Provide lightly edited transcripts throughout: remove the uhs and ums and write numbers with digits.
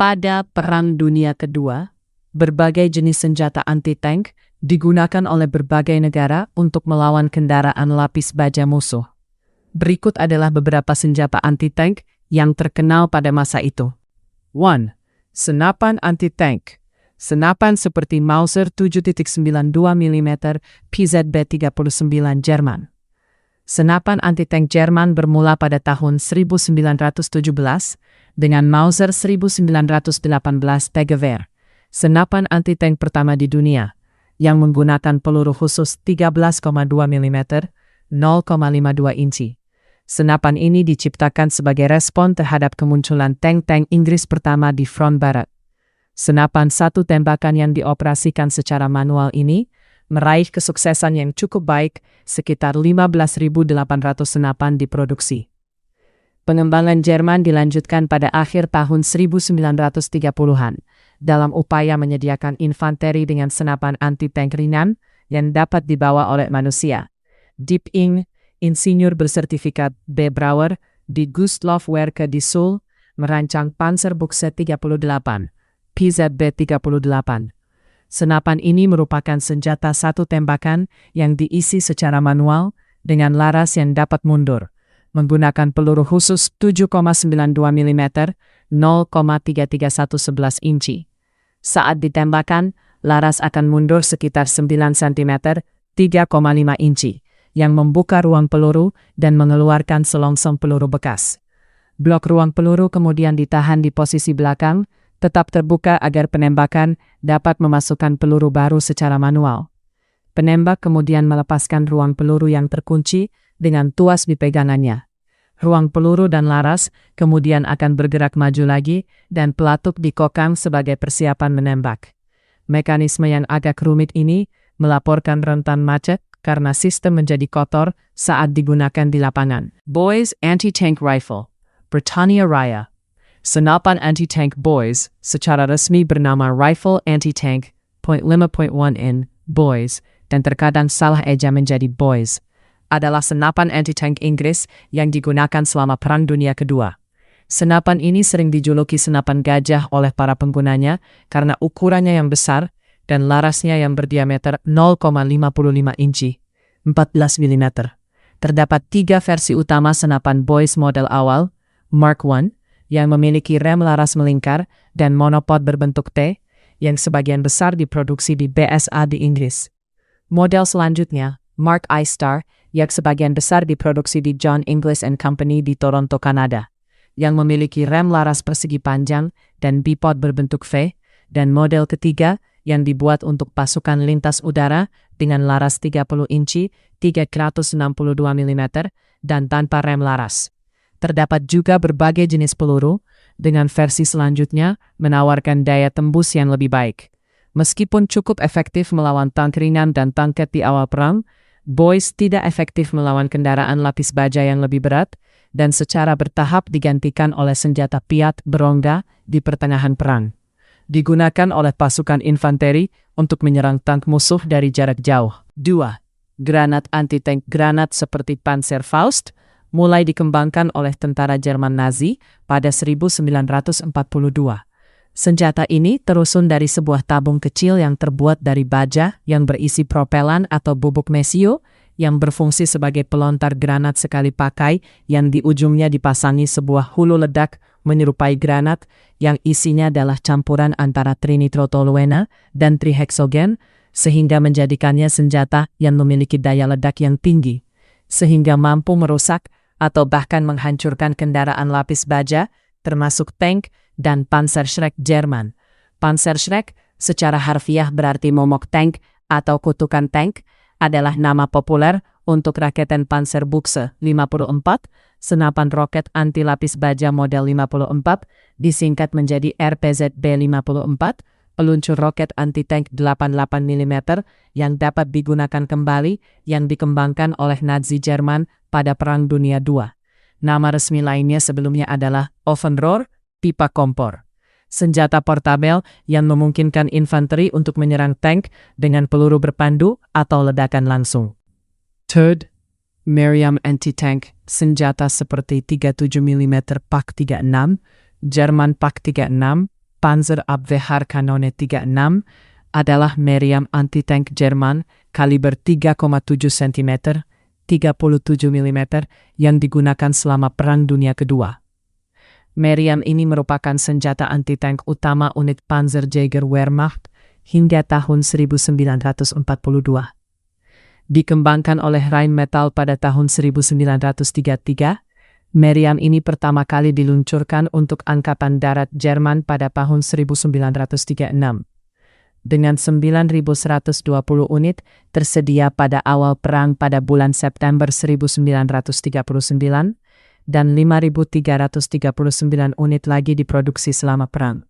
Pada Perang Dunia Kedua, berbagai jenis senjata anti-tank digunakan oleh berbagai negara untuk melawan kendaraan lapis baja musuh. Berikut adalah beberapa senjata anti-tank yang terkenal pada masa itu. 1. Senapan anti-tank. Senapan seperti Mauser 7.92 mm PZB-39 Jerman. Senapan anti-tank Jerman bermula pada tahun 1917 dengan Mauser 1918 Tegewehr, senapan anti-tank pertama di dunia, yang menggunakan peluru khusus 13,2 mm 0,52 inci. Senapan ini diciptakan sebagai respon terhadap kemunculan tank-tank Inggris pertama di front barat. Senapan satu tembakan yang dioperasikan secara manual ini meraih kesuksesan yang cukup baik, sekitar 15.800 senapan diproduksi. Pengembangan Jerman dilanjutkan pada akhir tahun 1930-an dalam upaya menyediakan infanteri dengan senapan anti-tank ringan yang dapat dibawa oleh manusia. Deep Ing, insinyur bersertifikat B. Brauer di Gustloff-Werke di Seoul, merancang Panzerbuchse 38, PZB-38. Senapan ini merupakan senjata satu tembakan yang diisi secara manual dengan laras yang dapat mundur, menggunakan peluru khusus 7,92 mm 0,33111 inci. Saat ditembakkan, laras akan mundur sekitar 9 cm 3,5 inci, yang membuka ruang peluru dan mengeluarkan selongsong peluru bekas. Blok ruang peluru kemudian ditahan di posisi belakang, tetap terbuka agar penembakan dapat memasukkan peluru baru secara manual. Penembak kemudian melepaskan ruang peluru yang terkunci dengan tuas di pegangannya. Ruang peluru dan laras kemudian akan bergerak maju lagi dan pelatuk dikokang sebagai persiapan menembak. Mekanisme yang agak rumit ini melaporkan rentan macet karena sistem menjadi kotor saat digunakan di lapangan. Boys Anti-Tank Rifle, Britannia Raya. Senapan anti-tank Boys, secara resmi bernama Rifle Anti-Tank .5.1N Boys, dan terkadang salah eja menjadi Boys, adalah senapan anti-tank Inggris yang digunakan selama Perang Dunia Kedua. Senapan ini sering dijuluki senapan gajah oleh para penggunanya karena ukurannya yang besar dan larasnya yang berdiameter 0,55 inci, 14 mm. Terdapat 3 versi utama senapan Boys model awal, Mark I, yang memiliki rem laras melingkar dan monopod berbentuk T, yang sebagian besar diproduksi di BSA di Inggris. Model selanjutnya, Mark I Star, yang sebagian besar diproduksi di John Inglis & Company di Toronto, Kanada, yang memiliki rem laras persegi panjang dan bipod berbentuk V, dan model ketiga yang dibuat untuk pasukan lintas udara dengan laras 30 inci, 362 mm, dan tanpa rem laras. Terdapat juga berbagai jenis peluru, dengan versi selanjutnya menawarkan daya tembus yang lebih baik. Meskipun cukup efektif melawan tank ringan dan tanket di awal perang, Boys tidak efektif melawan kendaraan lapis baja yang lebih berat, dan secara bertahap digantikan oleh senjata Piat berongga di pertengahan perang. Digunakan oleh pasukan infanteri untuk menyerang tank musuh dari jarak jauh. 2. Granat anti-tank. Granat seperti Panzerfaust mulai dikembangkan oleh tentara Jerman Nazi pada 1942. Senjata ini terusun dari sebuah tabung kecil yang terbuat dari baja yang berisi propelan atau bubuk mesio yang berfungsi sebagai pelontar granat sekali pakai yang di ujungnya dipasangi sebuah hulu ledak menyerupai granat yang isinya adalah campuran antara trinitrotoluena dan triheksogen sehingga menjadikannya senjata yang memiliki daya ledak yang tinggi sehingga mampu merusak atau bahkan menghancurkan kendaraan lapis baja, termasuk tank dan Panzerschreck Jerman. Panzerschreck secara harfiah berarti momok tank atau kutukan tank, adalah nama populer untuk raketan Panzerbuchse 54, senapan roket anti lapis baja model 54, disingkat menjadi RPZB-54, peluncur roket anti-tank 88 mm yang dapat digunakan kembali yang dikembangkan oleh Nazi Jerman pada Perang Dunia II. Nama resmi lainnya sebelumnya adalah Offenrohr, pipa kompor. Senjata portabel yang memungkinkan infanteri untuk menyerang tank dengan peluru berpandu atau ledakan langsung. Third, Merriam Anti-Tank, senjata seperti 37 mm Pak 36, Jerman Pak 36, Panzerabwehrkanone 36 adalah meriam anti-tank Jerman kaliber 3,7 cm, 37 mm yang digunakan selama Perang Dunia Kedua. Meriam ini merupakan senjata anti-tank utama unit Panzerjäger Wehrmacht hingga tahun 1942. Dikembangkan oleh Rheinmetall pada tahun 1933, meriam ini pertama kali diluncurkan untuk Angkatan Darat Jerman pada tahun 1936. Dengan 9.120 unit tersedia pada awal perang pada bulan September 1939 dan 5.339 unit lagi diproduksi selama perang.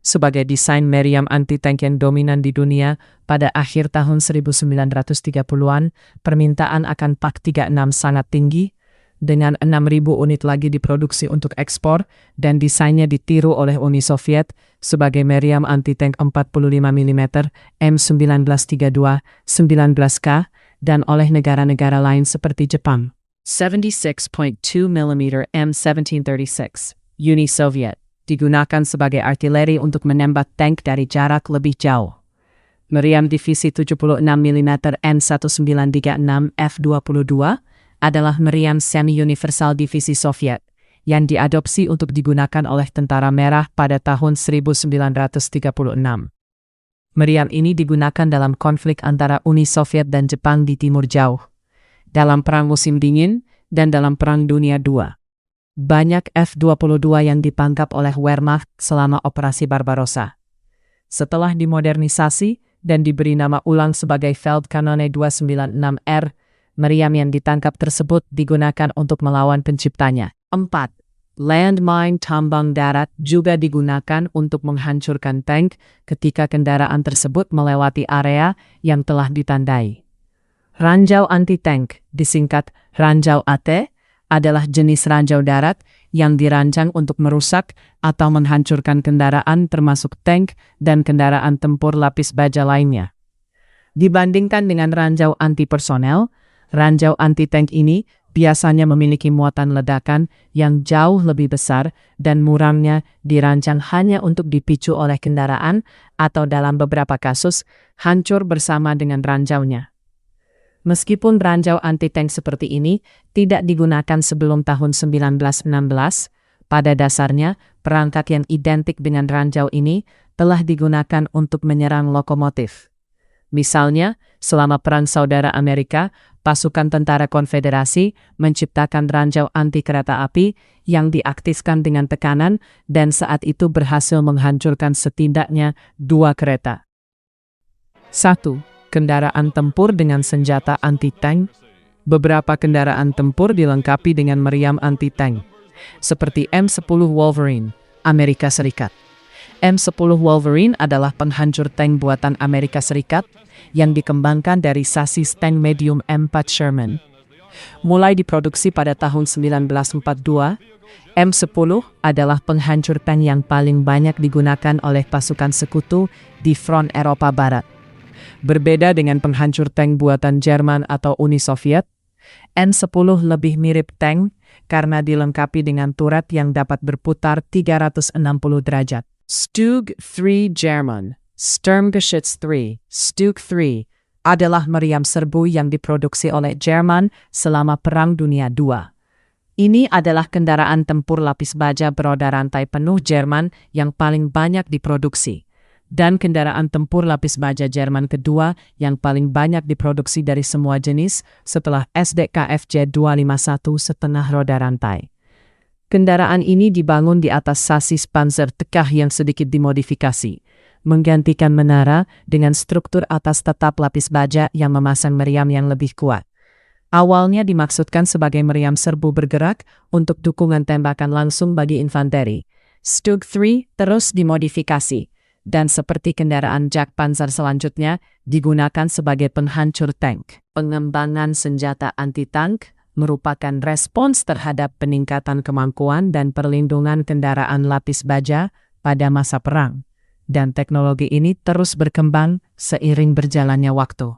Sebagai desain meriam anti-tank yang dominan di dunia, pada akhir tahun 1930-an, permintaan akan Pak-36 sangat tinggi, dengan 6.000 unit lagi diproduksi untuk ekspor dan desainnya ditiru oleh Uni Soviet sebagai meriam anti-tank 45 mm M1932 19K dan oleh negara-negara lain seperti Jepang. 76.2 mm M1736 Uni Soviet digunakan sebagai artileri untuk menembak tank dari jarak lebih jauh. Meriam divisi 76 mm N1936 F22 adalah meriam semi-universal divisi Soviet yang diadopsi untuk digunakan oleh Tentara Merah pada tahun 1936. Meriam ini digunakan dalam konflik antara Uni Soviet dan Jepang di Timur Jauh, dalam Perang Musim Dingin, dan dalam Perang Dunia II. Banyak F-22 yang ditangkap oleh Wehrmacht selama Operasi Barbarossa. Setelah dimodernisasi dan diberi nama ulang sebagai Feldkanone 296R, meriam yang ditangkap tersebut digunakan untuk melawan penciptanya. 4. Landmine tambang darat juga digunakan untuk menghancurkan tank ketika kendaraan tersebut melewati area yang telah ditandai. Ranjau anti-tank, disingkat Ranjau AT, adalah jenis ranjau darat yang dirancang untuk merusak atau menghancurkan kendaraan termasuk tank dan kendaraan tempur lapis baja lainnya. Dibandingkan dengan ranjau anti-personel, ranjau anti-tank ini biasanya memiliki muatan ledakan yang jauh lebih besar dan murangnya dirancang hanya untuk dipicu oleh kendaraan atau dalam beberapa kasus hancur bersama dengan ranjaunya. Meskipun ranjau anti-tank seperti ini tidak digunakan sebelum tahun 1916, pada dasarnya perangkat yang identik dengan ranjau ini telah digunakan untuk menyerang lokomotif. Misalnya, selama Perang Saudara Amerika, pasukan tentara konfederasi menciptakan ranjau anti kereta api yang diaktifkan dengan tekanan dan saat itu berhasil menghancurkan setidaknya 2 kereta. 1. Kendaraan tempur dengan senjata anti-tank. Beberapa kendaraan tempur dilengkapi dengan meriam anti-tank, seperti M10 Wolverine, Amerika Serikat. M10 Wolverine adalah penghancur tank buatan Amerika Serikat yang dikembangkan dari sasis tank medium M4 Sherman. Mulai diproduksi pada tahun 1942, M10 adalah penghancur tank yang paling banyak digunakan oleh pasukan sekutu di front Eropa Barat. Berbeda dengan penghancur tank buatan Jerman atau Uni Soviet, M10 lebih mirip tank karena dilengkapi dengan turret yang dapat berputar 360 derajat. Stug 3 Jerman, Sturmgeschütz 3, Stug 3 adalah meriam serbu yang diproduksi oleh Jerman selama Perang Dunia II. Ini adalah kendaraan tempur lapis baja beroda rantai penuh Jerman yang paling banyak diproduksi, dan kendaraan tempur lapis baja Jerman kedua yang paling banyak diproduksi dari semua jenis setelah SDKFJ 251 setengah roda rantai. Kendaraan ini dibangun di atas sasis panzer tekah yang sedikit dimodifikasi, menggantikan menara dengan struktur atas tetap lapis baja yang memasang meriam yang lebih kuat. Awalnya dimaksudkan sebagai meriam serbu bergerak untuk dukungan tembakan langsung bagi infanteri. Stug 3 terus dimodifikasi, dan seperti kendaraan Jagdpanzer selanjutnya, digunakan sebagai penghancur tank. Pengembangan senjata anti-tank merupakan respons terhadap peningkatan kemampuan dan perlindungan kendaraan lapis baja pada masa perang, dan teknologi ini terus berkembang seiring berjalannya waktu.